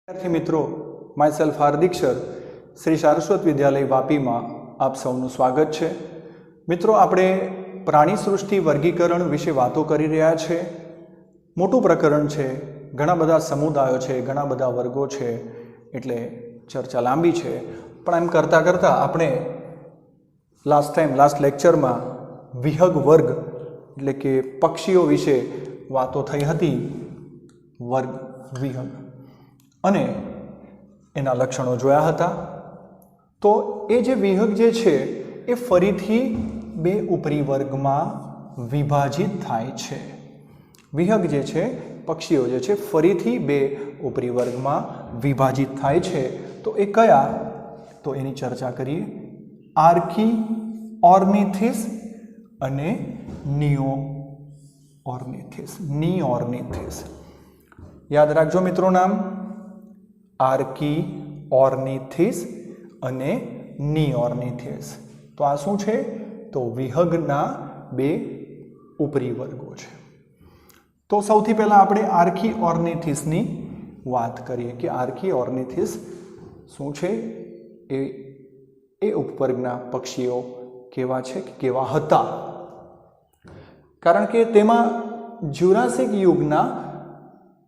विद्यार्थी मित्रों, my self Hardik sir Shri Saraswat विद्यालय वापी में आप सौનું स्वागत है। मित्रों, આપણે प्राणी सृष्टि वर्गीकरण विषे वातो करी रह्या छे। मोटું प्रकरण है, घणा बधा समुदायों है, घणा बधा वर्गों है, एटले चर्चा लांबी है। पण एम करता करता आपणे लास्ट लेक्चर में विहग वर्ग एटले के पक्षीओ विषे वातो थई हती। वर्ग विहग अने एना लक्षणों जोया हता। तो ए जे विहग जे छे ए फरीथी बे उपरी वर्ग में विभाजित थाय छे। विहग जे छे पक्षीओ जे छे फरीथी बे उपरी वर्ग में विभाजित थाय छे। तो ए कया, तो एनी चर्चा करिए। आर्की ऑर्निथिस अने नियो ऑर्निथिस। नी ऑर्निथिस याद राखजो मित्रों नाम। आर्की ऑर्निथिस अने नी ऑर्निथिस। तो आ शुं छे? तो विहगना बे उपरी वर्गो छे। तो सौथी पहला आपणे आर्की ऑर्निथिसनी वात करीए कि आर्की ऑर्निथिस शुं छे। ए उपवर्गना पक्षीओ केवा छे कि केवा हता। कारण के तेमां ज्युरासिक युगना,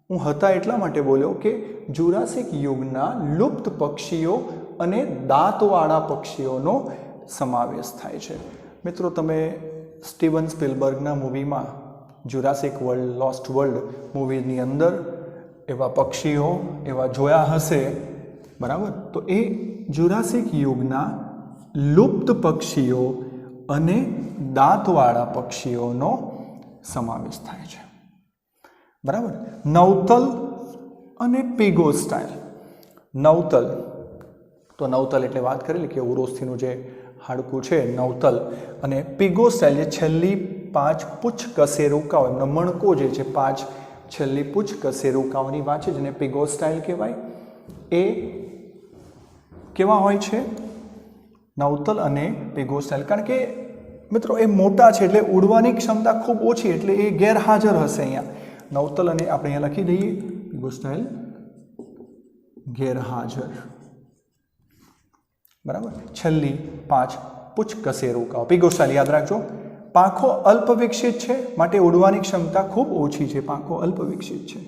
हूँ हता एटला माटे बोल्यो के जुरासिक युगना लुप्त पक्षीओ अने दांतवाळा पक्षीओनो समावेश थाय छे। मित्रों, तमे स्टीवन स्पीलबर्गना मूवीमां जुरासिक वर्ल्ड लॉस्ट वर्ल्ड मूवीनी अंदर एवा पक्षीओ एवा जोया हशे, बराबर। तो ए जुरासिक युगना लुप्त पक्षीओ अने दांतवाळा पक्षीओनो समावेश थाय छे, बराबर। नवतल अने पिगोस्टाइल। नवतल, तो नवतल एटले बात करेली कि उरोस्थीनुं जे हाडकું છે नवतल, અને पिगोस्टाइल જે છેલ્લી 5 પૂંછ કશેરુકાઓ, એમનો મણકો જે છે 5 છેલ્લી પૂંછ કશેરુકાઓની વાત છે, જેને पिगोस्टाइल કહેવાય। એ કેવા હોય છે નવતલ અને पिगोस्टाइल? કારણ કે મિત્રો એ મોટા છે એટલે ઉડવાની ક્ષમતા ખૂબ ઓછી, એટલે એ ગેરહાજર હશે અહીંયા। नवतल अने आपणे अहींया लखी दईए पिगोस्टाइल गैरहाजर, बराबर। छेल्ली 5 पूंछ कशेरुकाओ पिगोस्टाइल याद राखजो। પાંખો अल्प विकसित है, माटे उड़वानी क्षमता खूब ओछी है। પાંખો अल्प विकसित है,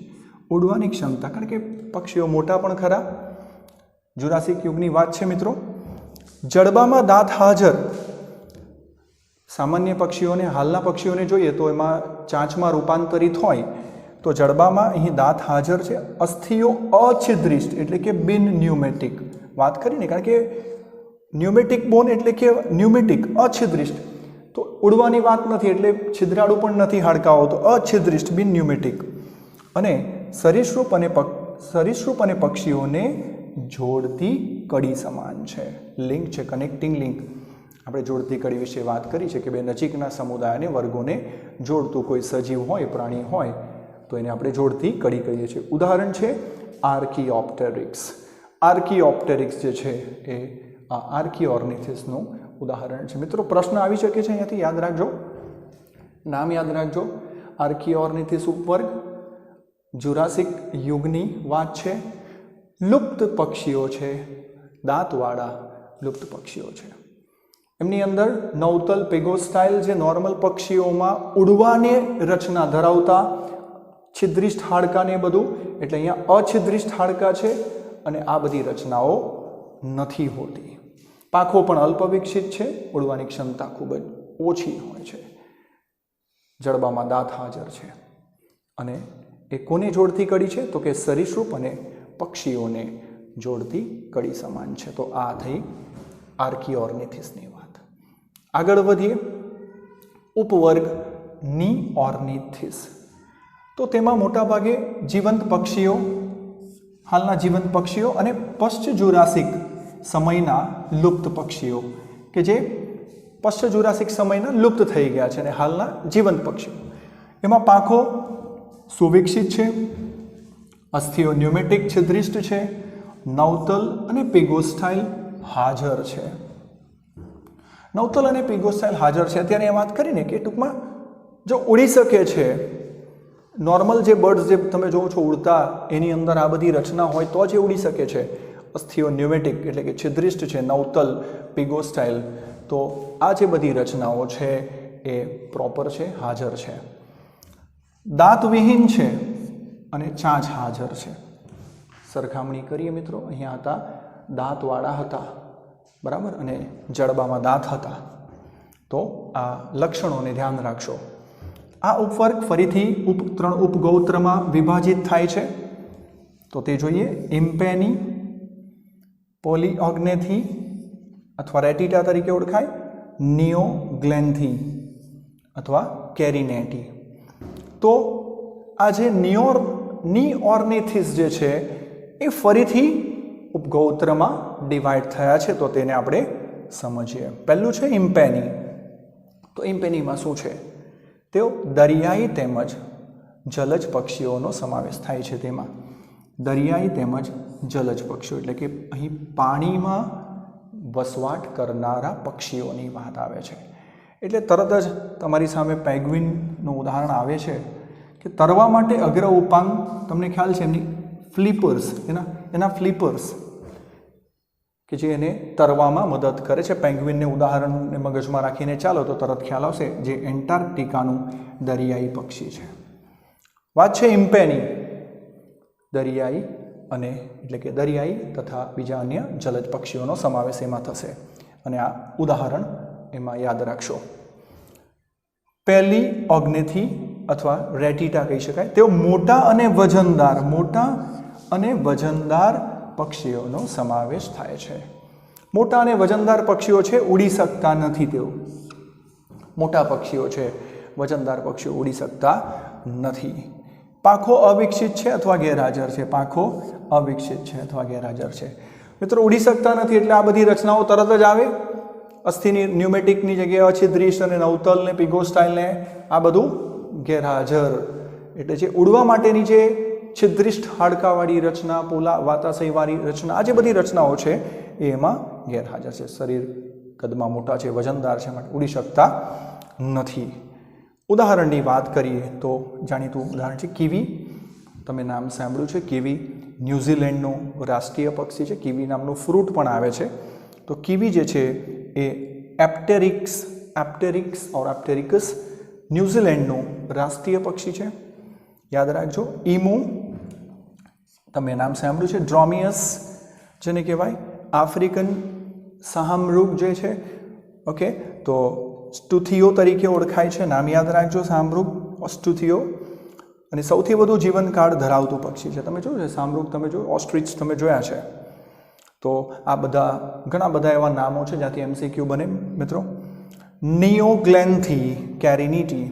उड़वानी क्षमता, कारण के पक्षीओ मोटा पण खरा। जुरासिक युगनी वात छे मित्रों। जड़बामां दांत हाजर। सामान्य पक्षीओने, हालना पक्षीओने जोईए तो एमां चांचमां रूपांतरित होय, तो जड़बामां अहीं दांत हाजर छे। अस्थिओ अछिद्रिष्ट एटले के बिन न्यूमेटिक बात करीने, कारण के न्यूमेटिक बोन एटले के न्यूमेटिक अछिद्रिष्ट, तो उड़वानी बात नहीं, एटले छिद्राळु पण नहीं हाडकाओ, तो अछिद्रिष्ट बिन न्यूमेटिक। अने सरीसृप अने पक्षीओने जोड़ती कड़ी समान छे। लिंक छे, कनेक्टिंग लिंक। આપણે જોડતી કડી વિશે વાત કરી છે કે બે નજીકના સમુદાયને વર્ગોને જોડતું કોઈ સજીવ હોય, પ્રાણી હોય, તો એને આપણે જોડતી કડી કહીએ છીએ। ઉદાહરણ છે આર્કીઓપ્ટેરિક્સ। આર્કીઓપ્ટેરિક્સ જે છે એ આ આર્કી ઓર્નિથિસનું ઉદાહરણ છે। મિત્રો, પ્રશ્ન આવી શકે છે અહીંયાથી, યાદ રાખજો, નામ યાદ રાખજો। આર્કી ઓર્નિથિસ ઉપવર્ગ, જુરાસિક યુગની વાત છે, લુપ્ત પક્ષીઓ છે, દાંતવાળા લુપ્ત પક્ષીઓ છે। एमनी अंदर नवतल पिगोस्टाइल जे नॉर्मल पक्षीओ में उड़वाने रचना धरावता छिद्रिष्ट हाड़का ने बधुं, एटले अहींया अछिद्रिष्ट हाड़का छे अने आ बधी रचनाओ नथी होती। પાંખો पण अल्प विकसित छे, उड़वानी क्षमता खूब ज ओछी होय छे। जड़बामां दांत हाजर छे अने ए कोने जोड़ती कड़ी छे? तो के सरीसृप अने पक्षीओने जोड़ती कड़ी समान छे। तो आ थई आर्की ऑर्निथिसनी वात। आगळ वधीए। उपवर्ग नी ऑर्निथिस। तो तेमां मोटा भागे जीवंत पक्षीओ, हालना जीवंत पक्षीओ अने पश्च जुरासिक समयना लुप्त पक्षीओ के जे पश्च जुरासिक समयना लुप्त थई गया छे अने हालना जीवंत पक्षीओ। एमां પાંખો सुविकसित छे, अस्थिओ न्यूमेटिक छिद्रिष्ट छे, नवतल अने पिगोस्टाइल हाजर है। नवतल अने पिगोस्टाइल हाजर है त्यारे बात करीने के टूंकमां जो उड़ी सके छे નોર્મલ જે બર્ડ્સ જે તમે જોવો છો ઉડતા, એની અંદર આ બધી રચના હોય તો જ એ ઉડી શકે છે. અસ્થિઓ ન્યુમેટિક એટલે કે છિદ્રિષ્ટ છે, નવતલ, પિગોસ્ટાઇલ, તો આ જે બધી રચનાઓ છે એ પ્રોપર છે, હાજર છે. દાંતવિહીન છે અને ચાંચ હાજર છે. સરખામણી કરીએ મિત્રો, અહીંયા હતા દાંતવાળા હતા, બરાબર, અને જડબામાં દાંત હતા. તો આ લક્ષણોને ધ્યાન રાખશો. આ ઉપવર્ગ ફરીથી 3 ઉપગોત્રમાં વિભાજિત થાય છે. તો તે જોઈએ. ઇમ્પેની, પોલીઓગ્નેથી અથવા રેટિટા તરીકે ઓળખાય, નિયોગ્લેન્થી અથવા કેરિનેટી. તો આ જે નિઓર્નિથિસ જે છે એ ફરીથી ઉપગોત્રમાં ડિવાઈડ થયા છે. તો તેને આપણે સમજીએ. પહેલું છે ઇમ્પેની. તો ઇમ્પેનીમાં શું છે? તેઓ દરિયાઈ તેમજ જલજ પક્ષીઓનો સમાવેશ થાય છે. તેમાં દરિયાઈ તેમજ જલજ પક્ષીઓ એટલે કે અહીં પાણીમાં વસવાટ કરનારા પક્ષીઓની વાત આવે છે. એટલે તરત જ તમારી સામે પેંગ્વિનનું ઉદાહરણ આવે છે કે તરવા માટે અગ્ર ઉપાંગ, તમને ખ્યાલ છે એમની ફ્લિપર્સ, એના ફ્લિપર્સ કે જે એને તરવામાં મદદ કરે છે. પેંગ્વિનને ઉદાહરણને મગજમાં રાખીને ચાલો તો તરત ખ્યાલ આવશે, જે એન્ટાર્કટિકાનું દરિયાઈ પક્ષી છે. વાત છે ઇમ્પેની, દરિયાઈ અને એટલે કે દરિયાઈ તથા બીજા અન્ય જલજ પક્ષીઓનો સમાવેશ એમાં થશે. અને આ ઉદાહરણ એમાં યાદ રાખશો. પહેલી ઓગ્નેથી અથવા રેટિટા કહી શકાય. તેઓ મોટા અને વજનદાર પક્ષીઓનો સમાવેશ થાય છે. મોટા અને વજનદાર પક્ષીઓ છે, ઉડી શકતા નથી. તેઓ મોટા પક્ષીઓ છે, વજનદાર પક્ષીઓ ઉડી શકતા નથી. પાંખો અવિકસિત છે અથવા ગેરહાજર છે. પાંખો અવિકસિત છે અથવા ગેરહાજર છે. મિત્રો ઉડી શકતા નથી એટલે આ બધી રચનાઓ તરત જ આવે. અસ્થિની ન્યુમેટિકની જગ્યાએ અછિદ્રિષ્ટ અને નવતલ ને પિગોસ્ટાઇલ ને આ બધું ગેરહાજર. એટલે જે ઉડવા માટેની જે છિદ્રિષ્ટ હાડકાવાળી રચના, પોલા વાતાશયવાળી રચના, આ જે બધી રચનાઓ છે એ એમાં ગેરહાજર છે. શરીર કદમાં મોટા છે, વજનદાર છે, માટે ઉડી શકતા નથી. ઉદાહરણની વાત કરીએ તો જાણીતું ઉદાહરણ છે કીવી. તમે નામ સાંભળ્યું છે કીવી. ન્યૂઝીલેન્ડનું રાષ્ટ્રીય પક્ષી છે. કીવી નામનું ફ્રૂટ પણ આવે છે. તો કીવી જે છે એ એપ્ટેરિક્સ ન્યૂઝીલેન્ડનું રાષ્ટ્રીય પક્ષી છે. યાદ રાખજો. ઈમુ, તમે નામ સાંભળ્યું છે. ડ્રોમિયસ જેને કહેવાય, આફ્રિકન શાહમૃગ જે છે, ઓકે, તો સ્ટુથિયો તરીકે ઓળખાય છે. નામ યાદ રાખજો, શાહમૃગ, સ્ટુથિયો. અને સૌથી વધુ જીવનકાળ ધરાવતું પક્ષી છે. તમે જોયું છે શાહમૃગ, તમે જોયું, ઓસ્ટ્રિચ તમે જોયા છે. તો આ બધા ઘણા બધા એવા નામો છે જ્યાંથી MCQ બને મિત્રો. નિયોગ્લેન્થી, કેરિનિટી,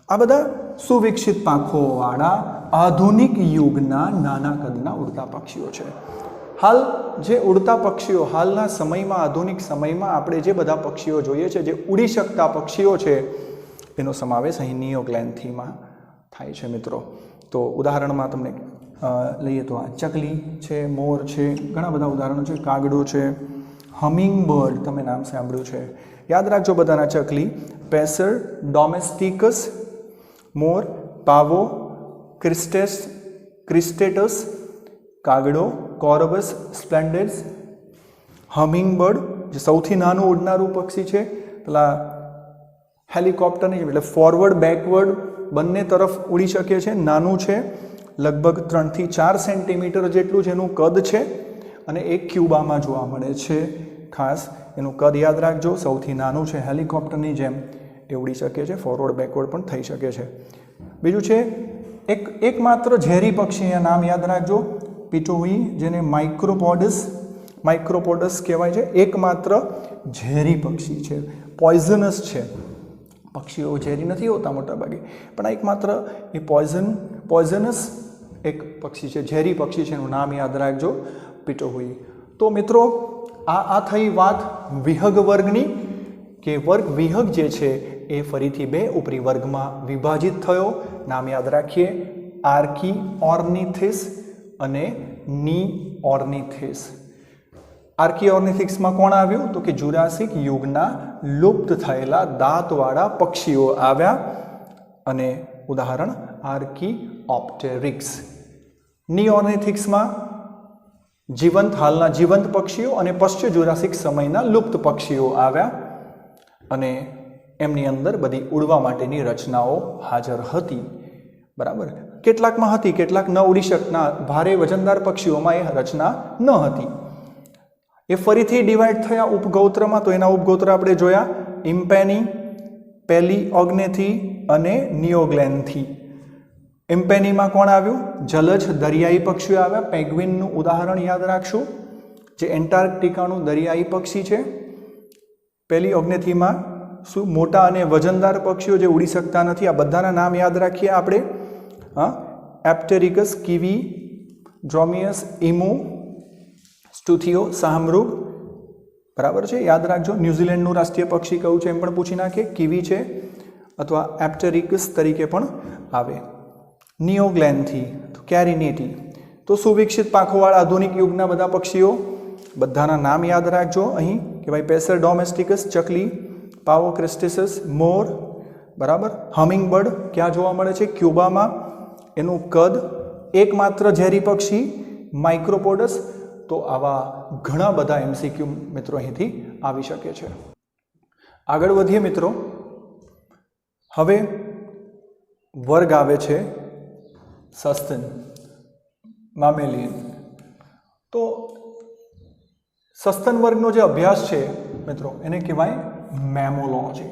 આ બધા સુવિકસિત પાંખોવાળા આધુનિક યુગના નાના કદના ઉડતા પક્ષીઓ છે. હાલ જે ઉડતા પક્ષીઓ, હાલના સમયમાં, આધુનિક સમયમાં આપણે જે બધા પક્ષીઓ જોઈએ છે, જે ઉડી શકતા પક્ષીઓ છે, એનો સમાવેશ અહીં નિયોગ્લેન્થીમાં થાય છે મિત્રો. તો ઉદાહરણમાં તમને લઈએ તો આ ચકલી છે, મોર છે, ઘણા બધા ઉદાહરણો છે. કાગડો છે, હમિંગ બર્ડ, તમે નામ સાંભળ્યું છે. યાદ રાખજો બધાના. ચકલી, પેસર ડોમેસ્ટિકસ, મોર, પાવો, ક્રિસ્ટેટસ, કાગડો, કોરબસ સ્પ્લેન્ડેડ્સ, હમિંગ બર્ડ જે સૌથી નાનું ઉડનારું પક્ષી છે. પેલા હેલિકોપ્ટરની એટલે ફોરવર્ડ બેકવર્ડ બંને તરફ ઉડી શકે છે. નાનું છે, લગભગ 3 થી 4 સેન્ટીમીટર જેટલું જેનું કદ છે અને એક ક્યુબામાં જોવા મળે છે. ખાસ એનું કદ યાદ રાખજો. સૌથી નાનું છે, હેલિકોપ્ટરની જેમ એ ઉડી શકે છે, ફોરવર્ડ બેકવર્ડ પણ થઈ શકે છે. બીજું છે એકમાત્ર ઝેરી પક્ષી, નામ યાદ રાખજો, પિટોઈ, જેને માઇક્રોપોડસ કહેવાય છે. એકમાત્ર ઝેરી પક્ષી છે, પોઈઝનસ છે. પક્ષીઓ ઝેરી નથી હોતા મોટા ભાગે, પણ આ એકમાત્ર એ પોઈઝનસ એક પક્ષી છે, ઝેરી પક્ષી છે. એનું નામ યાદ રાખજો, પિટોઈ. તો મિત્રો આ થઈ વાત વિહગ વર્ગની, કે વર્ગ વિહગ જે છે એ ફરીથી 2 ઉપરી વર્ગમાં વિભાજિત થયો. નામ યાદ રાખીએ, આર્કીઓર્નિથિસ અને નિઓર્નિથિસ. આર્કીઓર્નિથિક્સમાં કોણ આવ્યું? તો કે જુરાસિક યુગના લુપ્ત થયેલા દાંતવાળા પક્ષીઓ આવ્યા. અને ઉદાહરણ આર્કીઓપ્ટેરિક્સ. નિઓર્નિથિક્સમાં જીવંત હાલના જીવંત પક્ષીઓ અને પશ્ચ જુરાસિક સમયના લુપ્ત પક્ષીઓ આવ્યા અને એમની અંદર બધી ઉડવા માટેની રચનાઓ હાજર હતી. બરાબર, કેટલાકમાં હતી, કેટલાક ન ઉડી શકના ભારે વજનદાર પક્ષીઓમાં એ રચના ન હતી. એ ફરીથી ડિવાઈડ થયા ઉપગોત્રમાં. તો એના ઉપગોત્ર આપણે જોયા, ઇમ્પેની, પેલિઓગ્નેથી અને નિયોગ્લેન્થી. ઇમ્પેનીમાં કોણ આવ્યું? જલજ દરિયાઈ પક્ષીઓ આવ્યા. પેંગ્વિનનું ઉદાહરણ યાદ રાખશું, જે એન્ટાર્કટિકાનું દરિયાઈ પક્ષી છે. પેલિઓગ્નેથીમાં શું મોટા અને વજનદાર પક્ષીઓ જે ઉડી શકતા નથી. આ બધાના નામ યાદ રાખીએ આપણે. એપ્ટેરિકસ, કિવી, ડ્રોમિયસ, ઇમુ, સ્ટુથિયો, શાહમૃગ. બરાબર છે, યાદ રાખજો. ન્યુઝીલેન્ડનું રાષ્ટ્રીય પક્ષી કયું છે એમ પણ પૂછી નાખીએ. કિવી છે અથવા એપ્ટેરિકસ તરીકે પણ આવે. નિયોગ્લેન્થી, તો કેરિનેટી. તો સુવિકસિત પાંખોવાળા આધુનિક યુગના બધા પક્ષીઓ, બધાના નામ યાદ રાખજો અહીં કે ભાઈ પેસર ડોમેસ્ટિકસ ચકલી, પાવો ક્રિસ્ટિસસ મોર. બરાબર. હમિંગબર્ડ ક્યાં જોવા મળે છે? ક્યુબામાં. એનું કદ એકમાત્ર ઝેરી પક્ષી માઇક્રોપોડસ. તો આવા ઘણા બધા એમસીક્યુ મિત્રો અહીંથી આવી શકે છે. આગળ વધીએ મિત્રો. હવે વર્ગ આવે છે સસ્તન, મામેલિયન. તો સસ્તન વર્ગનો જે અભ્યાસ છે મિત્રો એને કહેવાય મેમોલોજી.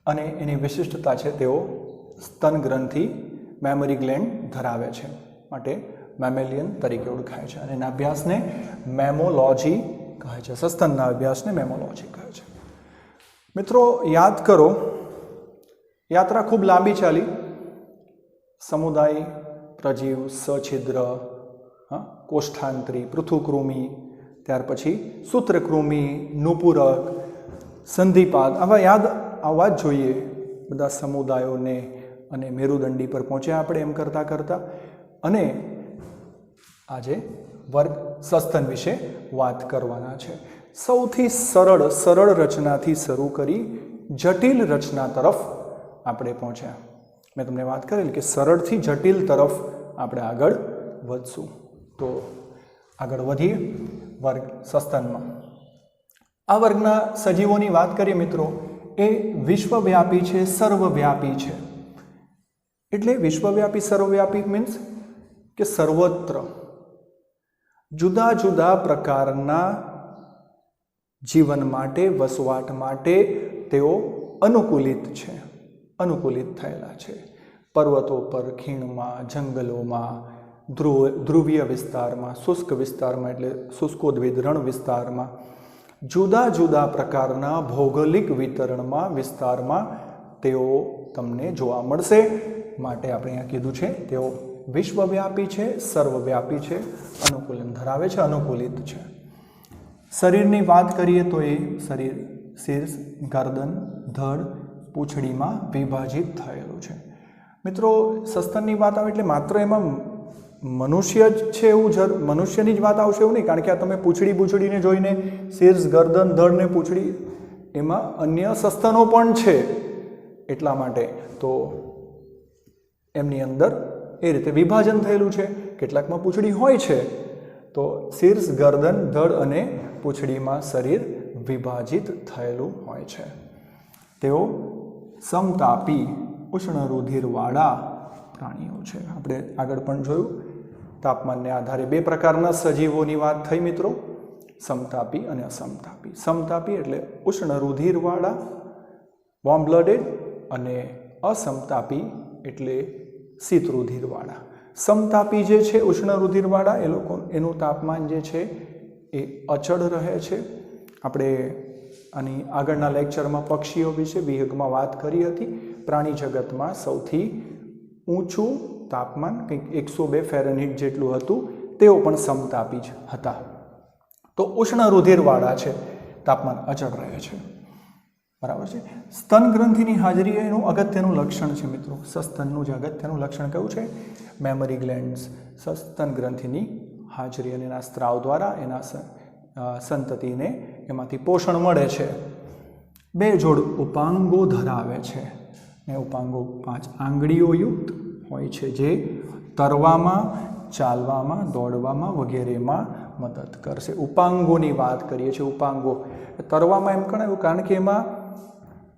અને એની વિશિષ્ટતા છે તેઓ સ્તન ગ્રંથિ મેમરી ગ્લેન્ડ ધરાવે છે, માટે મેમેલિયન તરીકે ઓળખાય છે. અને એના અભ્યાસને મેમોલોજી કહે છે. સસ્તનના અભ્યાસને મેમોલોજી કહે છે. મિત્રો યાદ કરો, યાત્રા ખૂબ લાંબી ચાલી. સમુદાય, પ્રજીવ, સછિદ્ર, કોષ્ઠાંતરી, પૃથુકૃમિ, ત્યાર પછી સૂત્રકૃમિ, નુપુરક, સંધિપાદ, આવા યાદ આવવા જ જોઈએ બધા સમુદાયોને. અને મેરુદંડી પર પહોંચ્યા આપણે એમ કરતાં કરતાં. અને આજે વર્ગ સસ્તન વિશે વાત કરવાના છે. સૌથી સરળ રચનાથી શરૂ કરી જટિલ રચના તરફ આપણે પહોંચ્યા. મેં તમને વાત કરેલી કે સરળથી જટિલ તરફ આપણે આગળ વધશું. તો આગળ વધીએ વર્ગ સસ્તનમાં. આ વર્ગના સજીવોની વાત કરીએ મિત્રો, એ વિશ્વવ્યાપી છે, સર્વવ્યાપી છે. એટલે વિશ્વવ્યાપી સર્વવ્યાપી મીન્સ કે સર્વત્ર જુદા જુદા પ્રકારના જીવન માટે, વસવાટ માટે તેઓ અનુકૂલિત છે, અનુકૂલિત થયેલા છે. પર્વતો પર, ખીણમાં, જંગલોમાં, ધ્રુવીય વિસ્તારમાં, શુષ્ક વિસ્તારમાં એટલે શુષ્કોદ્ભિદ રણ વિસ્તારમાં, જુદા જુદા પ્રકારના ભૌગોલિક વિતરણમાં, વિસ્તારમાં તેઓ તમને જોવા મળશે. માટે આપણે અહીંયા કીધું છે તેઓ વિશ્વવ્યાપી છે, સર્વવ્યાપી છે, અનુકૂલન ધરાવે છે, અનુકૂલિત છે. શરીરની વાત કરીએ તો એ શરીર શીર્ષ, ગરદન, ધડ, પૂંછડીમાં વિભાજિત થયેલું છે. મિત્રો સસ્તનની વાત આવે એટલે માત્ર એમાં મનુષ્ય જ છે એવું મનુષ્યની જ વાત આવશે એવું નહીં, કારણ કે આ તમે પૂંછડીને જોઈને શીર્ષ, ગરદન, ધડ ને પૂંછડી, એમાં અન્ય સસ્તનો પણ છે. એટલા માટે તો એમની અંદર એ રીતે વિભાજન થયેલું છે. કેટલાકમાં પૂંછડી હોય છે, તો શીર્ષ, ગરદન, ધડ અને પૂંછડીમાં શરીર વિભાજિત થયેલું હોય છે. તેઓ સમતાપી, ઉષ્ણરુધિરવાળા પ્રાણીઓ છે. આપણે આગળ પણ જોયું, તાપમાનને આધારે બે પ્રકારના સજીવોની વાત થઈ મિત્રો, સમતાપી અને અસમતાપી. સમતાપી એટલે ઉષ્ણરુધિરવાળા, વોર્મ બ્લડેડ, અને અસમતાપી એટલે શીતરુધિરવાળા. સમતાપી જે છે ઉષ્ણરુધિરવાળા, એ લોકો એનું તાપમાન જે છે એ અચળ રહે છે. આપણે આની આગળના લેક્ચરમાં પક્ષીઓ વિશે વિહંગમાં વાત કરી હતી. પ્રાણી જગતમાં સૌથી ઊંચું તાપમાન કંઈક 102 ફેરનહીટ જેટલું હતું. તેઓ પણ સમતાપી જ હતા. તો ઉષ્ણરુધિરવાળા છે, તાપમાન અચળ રહે છે. બરાબર છે. સ્તન ગ્રંથિની હાજરી એનું અગત્યનું લક્ષણ છે મિત્રો. સસ્તનનું જે અગત્યનું લક્ષણ કયું છે? મેમરી ગ્લેન્ડ્સ, સસ્તન ગ્રંથિની હાજરી, અને એના સ્ત્રાવ દ્વારા એના સંતતિને એમાંથી પોષણ મળે છે. બે જોડ ઉપાંગો ધરાવે છે. ને ઉપાંગો 5 આંગળીઓયુક્ત હોય છે, જે તરવામાં, ચાલવામાં, દોડવામાં વગેરેમાં મદદ કરશે. ઉપાંગોની વાત કરીએ છીએ. ઉપાંગો તરવામાં એમ કણાયું કારણ કે એમાં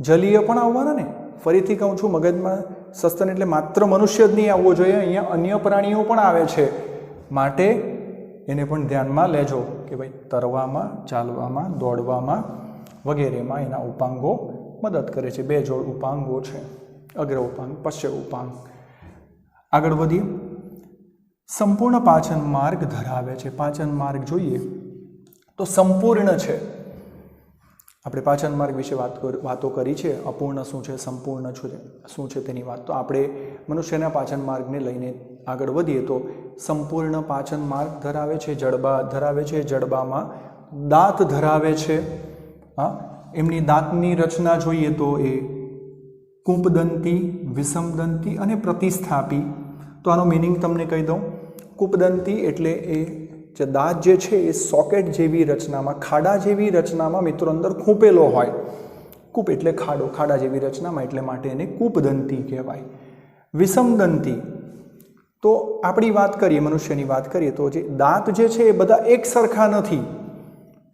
જલીય પણ આવવાના ને. ફરીથી કહું છું, મગજમાં સસ્તન એટલે માત્ર મનુષ્ય જ નહીં આવવો જોઈએ, અહીંયા અન્ય પ્રાણીઓ પણ આવે છે, માટે એને પણ ધ્યાનમાં લેજો કે ભાઈ તરવામાં, ચાલવામાં, દોડવામાં વગેરેમાં એના ઉપાંગો મદદ કરે છે. 2 જોડ ઉપાંગો છે, અગ્ર ઉપાંગ, પશ્ચ ઉપાંગ. આગળ વધીએ. સંપૂર્ણ પાચન માર્ગ ધરાવે છે. પાચન માર્ગ જોઈએ તો સંપૂર્ણ છે. આપણે પાચન માર્ગ વિશે વાતો કરી છે. અપૂર્ણ શું છે, સંપૂર્ણ શું છે તેની વાત. તો આપણે મનુષ્યના પાચન માર્ગને લઈને આગળ વધીએ તો સંપૂર્ણ પાચન માર્ગ ધરાવે છે. જડબા ધરાવે છે. જડબામાં દાંત ધરાવે છે. હા, એમની દાંતની રચના જોઈએ તો એ કૂપદંતી, વિષમદંતી અને પ્રતિસ્થાપી. તો આનો મિનિંગ તમને કહી દઉં. કૂપદંતી એટલે એ જે દાંત જે છે એ સોકેટ જેવી રચનામાં, ખાડા જેવી રચનામાં મિત્રો અંદર ખૂંપેલો હોય. કૂપ એટલે ખાડો, ખાડા જેવી રચનામાં, એટલે માટે એને કૂપદંતી કહેવાય. વિષમદંતી તો આપણી વાત કરીએ, મનુષ્યની વાત કરીએ તો જે દાંત જે છે એ બધા એક સરખા નથી.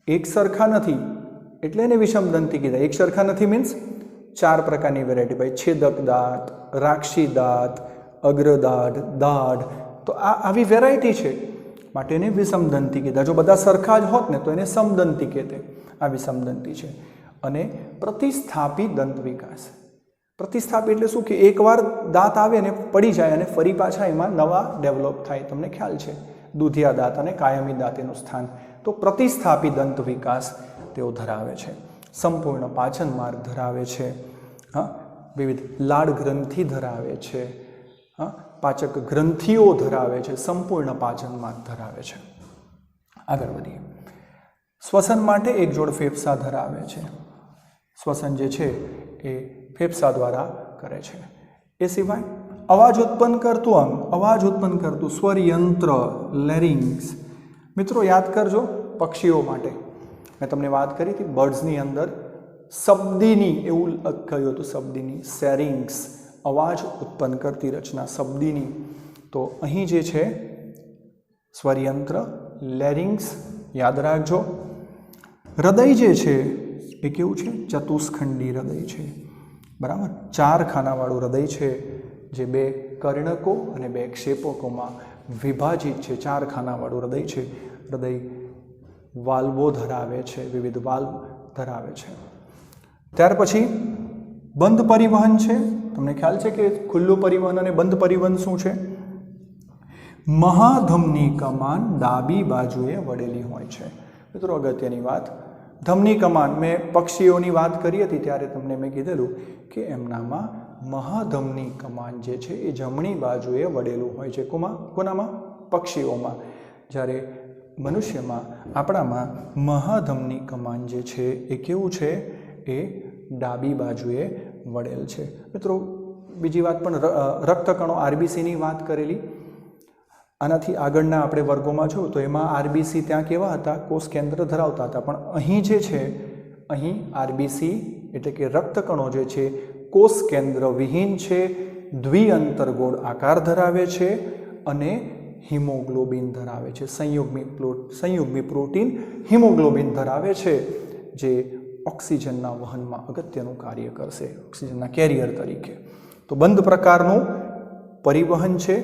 એક સરખા નથી એટલે એને વિષમદંતી કીધા. એક સરખા નથી મીન્સ 4 પ્રકારની વેરાયટી. ભાઈ છેદક દાંત, રાક્ષી દાંત, અગ્રદાઢ, દાઢ, તો આવી વેરાયટી છે, માટે એને વિષમદંતી કીધા. જો બધા સરખા જ હોત ને તો એને સમદંતી કહેતે. આ વિષમદંતી છે. અને પ્રતિસ્થાપી દંત વિકાસ. પ્રતિસ્થાપી એટલે શું કે એકવાર દાંત આવે ને પડી જાય અને ફરી પાછા એમાં નવા ડેવલપ થાય. તમને ખ્યાલ છે, દૂધિયા દાંત અને કાયમી દાંત એનું સ્થાન. તો પ્રતિસ્થાપી દંત વિકાસ તેઓ ધરાવે છે. સંપૂર્ણ પાચન માર્ગ ધરાવે છે. હા, વિવિધ લાળ ગ્રંથિ ધરાવે છે. હા, પાચક ગ્રંથિઓ ધરાવે છે. સંપૂર્ણ પાચન માર્ગ ધરાવે છે. આગળ વધીએ. શ્વસન માટે 1 જોડ ફેફસા ધરાવે છે. શ્વસન જે છે એ ફેફસા દ્વારા કરે છે. એ સિવાય અવાજ ઉત્પન્ન કરતું અંગ, અવાજ ઉત્પન્ન કરતું સ્વરયંત્ર, લેરિંગ્સ. મિત્રો યાદ કરજો, પક્ષીઓ માટે મેં તમને વાત કરી હતી, બર્ડ્સની અંદર શબ્દીની એવું કહ્યું હતું, શબ્દીની, સેરિંગ્સ, અવાજ ઉત્પન્ન કરતી રચના શબ્દીની. તો અહીં જે છે સ્વરયંત્ર, લેરિંગ્સ યાદ રાખજો. હૃદય જે છે એ કેવું છે? ચતુષ્ખંડી હૃદય છે. બરાબર, 4 ખાનાવાળું હૃદય છે, જે 2 કર્ણકો અને 2 ક્ષેપકોમાં વિભાજિત છે. 4 ખાનાવાળું હૃદય છે. હૃદય વાલ્વો ધરાવે છે, વિવિધ વાલ્વ ધરાવે છે. ત્યાર પછી બંધ પરિવહન છે. તમને ખ્યાલ છે કે ખુલ્લું પરિવહન અને બંધ પરિવહન શું છે? મહાધમની કમાન ડાબી બાજુએ વળેલી હોય છે. મિત્રો અગત્યની વાત, ધમની કમાન, મેં પક્ષીઓની વાત કરી હતી ત્યારે તમને મેં કીધેલું કે એમનામાં મહાધમની કમાન જે છે એ જમણી બાજુએ વળેલું હોય છે. કોનામાં? પક્ષીઓમાં. જ્યારે મનુષ્યમાં, આપણામાં મહાધમની કમાન જે છે એ કેવું છે? એ ડાબી બાજુએ વળેલ છે. મિત્રો બીજી વાત પણ, રક્તકણો, આરબીસીની વાત કરેલી. આનાથી આગળના આપણે વર્ગોમાં જો તો એમાં આરબીસી ત્યાં કેવા હતા? કોષ કેન્દ્ર ધરાવતા હતા. પણ અહીં જે છે, અહીં આરબીસી એટલે કે રક્તકણો જે છે કોષ કેન્દ્ર વિહીન છે, દ્વિઅંતરગોળ આકાર ધરાવે છે અને હિમોગ્લોબિન ધરાવે છે. સંયુગ્મી પ્રોટીન હિમોગ્લોબિન ધરાવે છે, જે ઓક્સિજનના વહનમાં અગત્યનું કાર્ય કરશે, ઓક્સિજનના કેરિયર તરીકે. તો બંધ પ્રકારનું પરિવહન છે.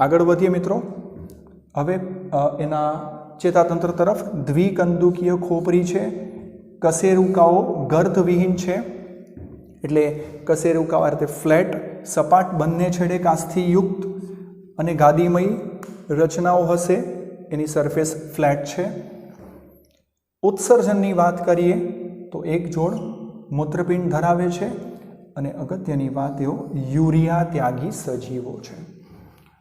આગળ વધીએ મિત્રો. હવે એના ચેતાતંત્ર તરફ. દ્વિકંદુકીય ખોપરી છે. કશેરુકાઓ ગર્ધવિહીન છે, એટલે કશેરુકાઓ આ રીતે ફ્લેટ, સપાટ, બંને છેડે કાચથી યુક્ત અને ગાદીમય રચનાઓ હશે. એની સરફેસ ફ્લેટ છે. ઉત્સર્જનની વાત કરીએ તો 1 જોડ મૂત્રપિંડ ધરાવે છે. અને અગત્યની વાત, એઓ યુરિયા ત્યાગી સજીવો છે.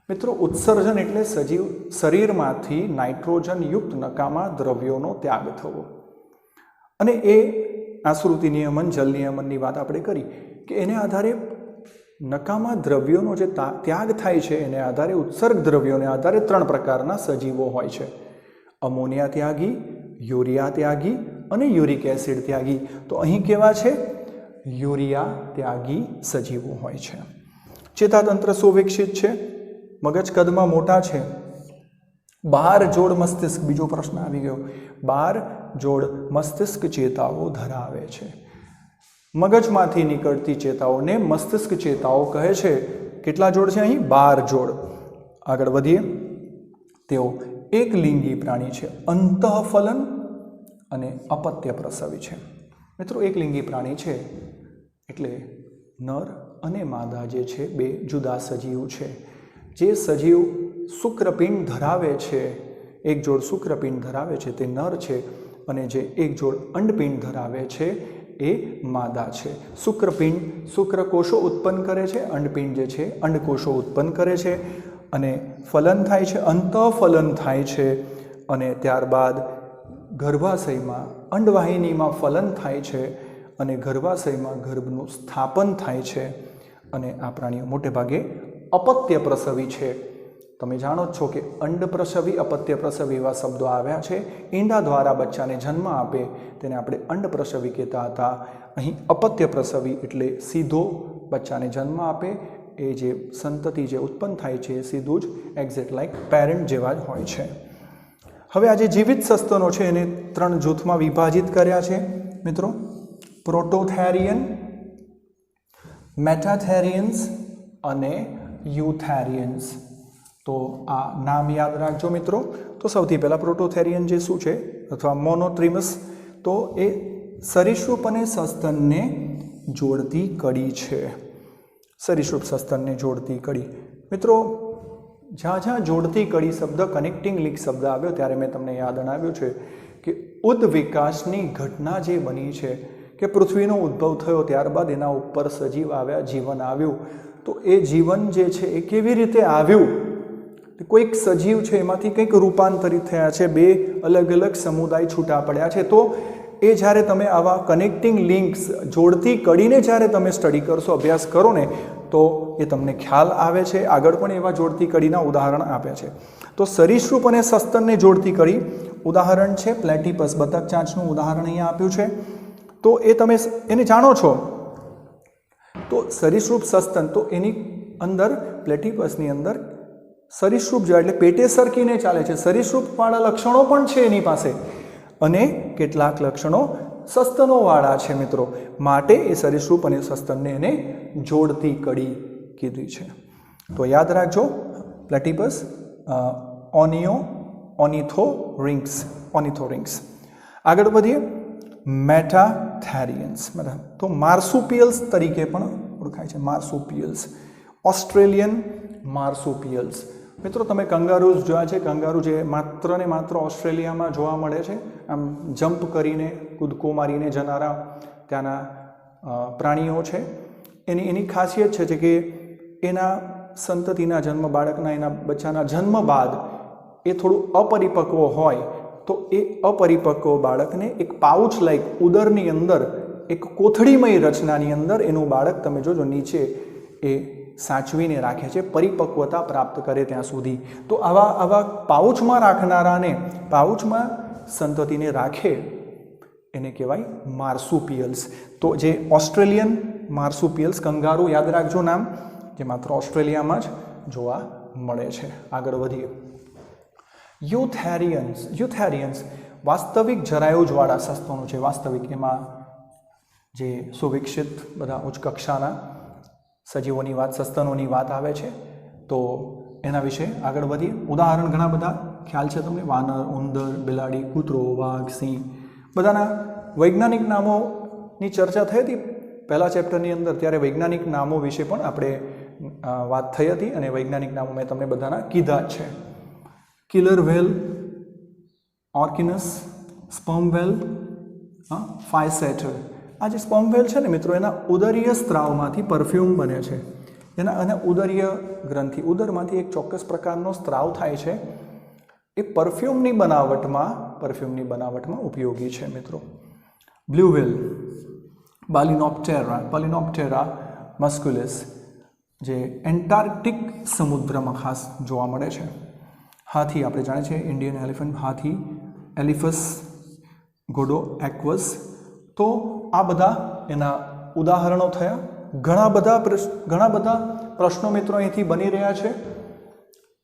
મિત્રો ઉત્સર્જન એટલે સજીવ શરીરમાંથી નાઇટ્રોજનયુક્ત નકામા દ્રવ્યોનો ત્યાગ થવો. અને એ આશ્રુતિ નિયમન, જલ નિયમનની વાત આપણે કરી કે એને આધારે નકામા દ્રવ્યોનો જે ત્યાગ થાય છે એને આધારે, ઉત્સર્ગ દ્રવ્યોને આધારે 3 પ્રકારના સજીવો હોય છે: અમોનિયા ત્યાગી, યુરિયા ત્યાગી અને યુરિક એસિડ ત્યાગી. તો અહીં કેવા છે? યુરિયા ત્યાગી સજીવો હોય છે. ચેતાતંત્ર સુવિકસિત છે, મગજ કદમાં મોટા છે, બાર જોડ મસ્તિષ્ક, બીજો પ્રશ્ન આવી ગયો, બાર જોડ મસ્તિષ્ક ચેતાઓ ધરાવે છે. મગજમાંથી નીકળતી ચેતાઓને મસ્તિષ્ક ચેતાઓ કહે છે. કેટલા જોડ છે અહીં? 12 જોડ. આગળ વધીએ. તેઓ એક લિંગી પ્રાણી છે, અંતઃફલન અને અપત્ય પ્રસવી છે. મિત્રો, એક લિંગી પ્રાણી છે એટલે નર અને માદા જે છે બે જુદા સજીવ છે. જે સજીવ શુક્રપિંડ ધરાવે છે, એક જોડ શુક્રપિંડ ધરાવે છે તે નર છે, અને જે એક જોડ અંડપિંડ ધરાવે છે એ માદા છે. શુક્રપિંડ શુક્રકોષો ઉત્પન્ન કરે છે, અંડપિંડ જે છે અંડકોષો ઉત્પન્ન કરે છે, અને ફલન થાય છે, અંતઃફલન થાય છે, અને ત્યારબાદ ગર્ભાશયમાં અંડવાહિનીમાં ફલન થાય છે, અને ગર્ભાશયમાં ગર્ભનું સ્થાપન થાય છે. અને આ પ્રાણીઓ મોટે ભાગે અપત્ય પ્રસવી છે. તમે જાણો છો કે અંડ પ્રસવી, અપત્ય પ્રસવી એવા શબ્દો આવ્યા છે. ઈંડા દ્વારા બચ્ચાને જન્મ આપે તેને આપણે અંડ પ્રસવી કહેતા હતા. અહીં અપત્ય પ્રસવી એટલે સીધો બચ્ચાને જન્મ આપે, એ જે સંતતિ જે ઉત્પન્ન થાય છે એ સીધું જ એક્ઝેક્ટ લાઈક પેરેન્ટ જેવા જ હોય છે. હવે આ જે જીવિત સસ્તનો છે એને 3 જૂથમાં વિભાજિત કર્યા છે મિત્રો: પ્રોટોથેરિયન, મેટાથેરિયન્સ અને યુથેરિયન્સ. તો આ નામ યાદ રાખજો મિત્રો. તો સૌથી પહેલાં પ્રોટોથેરિયન જે શું છે, અથવા મોનોટ્રીમસ, તો એ સરીસૃપ અને સસ્તનને જોડતી કડી છે. સરીસૃપ સસ્તનને જોડતી કડી. મિત્રો, જ્યાં જોડતી કડી શબ્દ, કનેક્ટિંગ લિંક શબ્દ આવ્યો ત્યારે મેં તમને યાદ અણાવ્યું છે કે ઉદ્વિકાસની ઘટના જે બની છે કે પૃથ્વીનો ઉદ્ભવ થયો, ત્યારબાદ એના ઉપર સજીવ આવ્યા, જીવન આવ્યું. તો એ જીવન જે છે એ કેવી રીતે આવ્યું? કોઈક સજીવ છે એમાંથી કંઈક રૂપાંતરિત થયા છે, બે અલગ અલગ સમુદાય છૂટા પડ્યા છે. તો એ જ્યારે તમે આવા કનેક્ટિંગ લિંક્સ, જોડતી કડીને જ્યારે તમે સ્ટડી કરશો, અભ્યાસ કરો ને, તો એ તમને ખ્યાલ આવે છે. આગળ પણ એવા જોડતી કડીના ઉદાહરણ આપ્યા છે. તો સરીસૃપ અને સસ્તનને જોડતી કડી ઉદાહરણ છે પ્લેટિપસ, બતક ચાંચનું ઉદાહરણ અહીંયા આપ્યું છે. તો એ તમે એને જાણો છો. તો સરીસૃપ સસ્તન, તો એની અંદર પ્લેટિપસની અંદર સરીસૃપ જેવા એટલે પેટે સરકીને ચાલે છે, સરીસૃપવાળા લક્ષણો પણ છે એની પાસે, અને કેટલાક લક્ષણો સસ્તનોવાળા છે મિત્રો. માટે એ સરીસૃપ અને સસ્તનને એને જોડતી કડી કીધી છે. તો યાદ રાખજો, પ્લેટિપસ, ઓર્નિથોરિંક્સ. આગળ વધીએ. મેટાથેરિયન્સ, બરાબર. તો માર્સુપિયલ્સ તરીકે પણ ઓળખાય છે. માર્સુપિયલ્સ, ઓસ્ટ્રેલિયન માર્સુપિયલ્સ. મિત્રો, તમે કંગારૂઝ જોયા છે? કંગારૂ જે માત્ર ને માત્ર ઓસ્ટ્રેલિયામાં જોવા મળે છે. આમ જમ્પ કરીને, કૂદકો મારીને જનારા ત્યાંના પ્રાણીઓ છે. એની ખાસિયત છે કે એના સંતતિના જન્મ, બાળકના, એના બચ્ચાના જન્મ બાદ એ થોડું અપરિપક્વ હોય, તો એ અપરિપક્વ બાળકને એક પાઉચ લાઈક ઉદરની અંદર, એક કોથળીમય રચનાની અંદર એનું બાળક તમે જોજો નીચે એ સાચવીને રાખે છે, પરિપક્વતા પ્રાપ્ત કરે ત્યાં સુધી. તો આવા પાઉચમાં રાખનારાને, પાઉચમાં સંતતિને રાખે, એને કહેવાય માર્સુપિયલ્સ. તો જે ઓસ્ટ્રેલિયન માર્સુપિયલ્સ, કંગારૂ યાદ રાખજો નામ, જે માત્ર ઓસ્ટ્રેલિયામાં જ જોવા મળે છે. આગળ વધીએ. યુથેરિયન્સ વાસ્તવિક જરાયુજવાળા સસ્તનો છે. વાસ્તવિક એમાં જે સુવિકસિત બધા ઉચ્ચ કક્ષાના સજીવોની વાત, સસ્તનોની વાત આવે છે. તો એના વિશે આગળ વધીએ. ઉદાહરણ ઘણા બધા ખ્યાલ છે તમને: વાનર, ઉંદર, બિલાડી, કૂતરો, વાઘ, સિંહ. બધાના વૈજ્ઞાનિક નામોની ચર્ચા થઈ હતી પહેલા ચેપ્ટરની અંદર, ત્યારે વૈજ્ઞાનિક નામો વિશે પણ આપણે વાત થઈ હતી, અને વૈજ્ઞાનિક નામો મેં તમને બધાના કીધા જ છે. કિલર વેલ, ઓર્કિનસ, સ્પર્મ વેલ, ફાયસેટર. આ જે સ્પર્મ વેલ છે ને મિત્રો, એના ઉદરીય સ્ત્રાવમાંથી પરફ્યુમ બને છે. એના ઉદરીય ગ્રંથિ, ઉદરમાંથી એક ચોક્કસ પ્રકારનો સ્ત્રાવ થાય છે. એ પરફ્યુમની બનાવટમાં ઉપયોગી છે મિત્રો. બ્લુ વેલ, બાલિનોપ્ટેરા મસ્ક્યુલસ, જે એન્ટાર્કટિક સમુદ્રમાં ખાસ જોવા મળે છે. હાથી, આપણે જાણીએ છીએ ઇન્ડિયન એલિફન્ટ, હાથી, એલિફસ, ઘોડો, એક્વસ. તો આ બધા એના ઉદાહરણો થયા. ઘણા બધા પ્રશ્નો મિત્રો અહીંથી બની રહ્યા છે.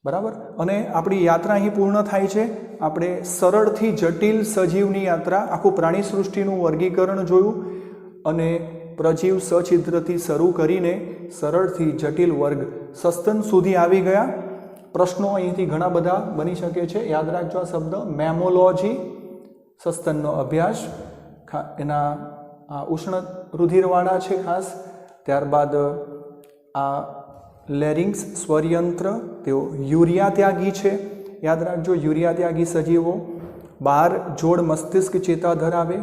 બરાબર. અને આપણી યાત્રા અહીં પૂર્ણ થાય છે. આપણે સરળથી જટિલ સજીવની યાત્રા, આખું પ્રાણી સૃષ્ટિનું વર્ગીકરણ જોયું અને પ્રજીવ સછિદ્રથી શરૂ કરીને સરળથી જટિલ વર્ગ સસ્તન સુધી આવી ગયા. પ્રશ્નો અહીંથી ઘણા બધા બની શકે છે. યાદ રાખજો આ શબ્દ મેમોલોજી, સસ્તનનો અભ્યાસ, એના ઉષ્ણ રુધિરવાળા છે ખાસ. ત્યારબાદ આ લેરિંગ્સ સ્વરયંત્ર, તેઓ યુરિયા ત્યાગી છે. યાદ રાખજો યુરિયા ત્યાગી સજીવો. 12 જોડ મસ્તિષ્ક ચેતા ધરાવે.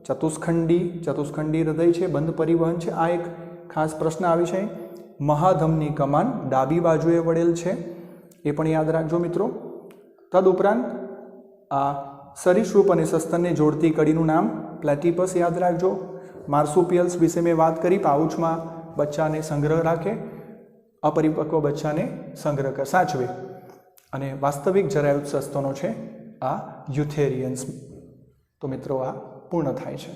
ચતુષ્ખંડી હૃદય છે, બંધ પરિવહન છે. આ એક ખાસ પ્રશ્ન આવી છે. મહાધમની કમાન ડાબી બાજુએ વળેલ છે, એ પણ યાદ રાખજો મિત્રો. તદુપરાંત આ સરીસૃપ અને સસ્તનને જોડતી કડીનું નામ પ્લેટિપસ યાદ રાખજો. માર્સુપિયલ્સ વિશે મેં વાત કરી, પાઉચમાં બચ્ચાને સંગ્રહ રાખે, અપરિપક્વ બચ્ચાને સંગ્રહ સાચવે. અને વાસ્તવિક જરાયુત સસ્તનો છે આ યુથેરિયન્સ. તો મિત્રો આ પૂર્ણ થાય છે.